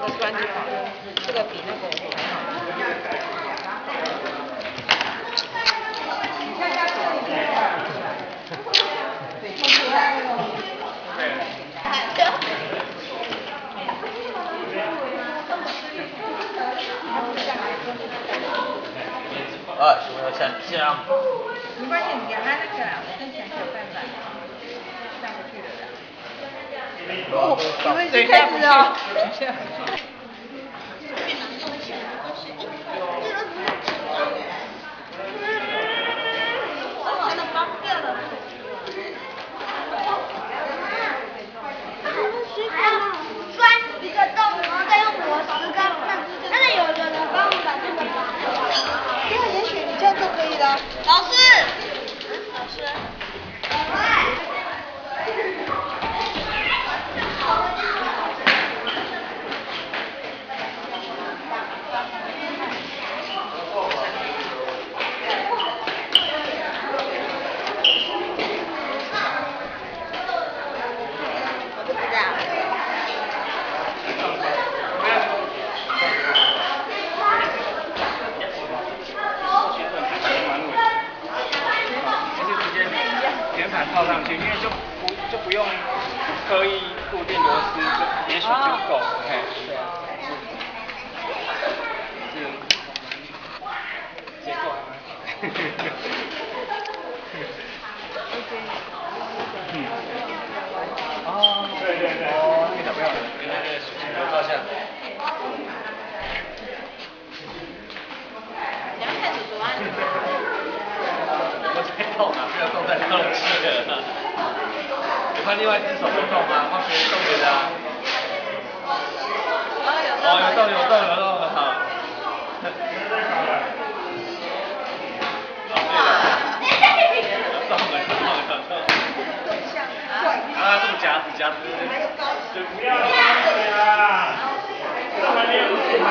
个酸就好了，这个比那个还好。有没有像这样？没关系，你给他那个啦，我再想想办法。上不去了啦。哦，你们已经开始了。老师，套上去，因为就不用刻意固定螺丝，就也许就够。哎，对啊，是结构。哦，对，哦，那个小朋友，对，有照相。两开始读啊。我在动啊，不要动在动气了。有看另外一只手会动吗？换别人动别的啊。哦，有动，好。啊，这么夹子，就不要了，这么练不好。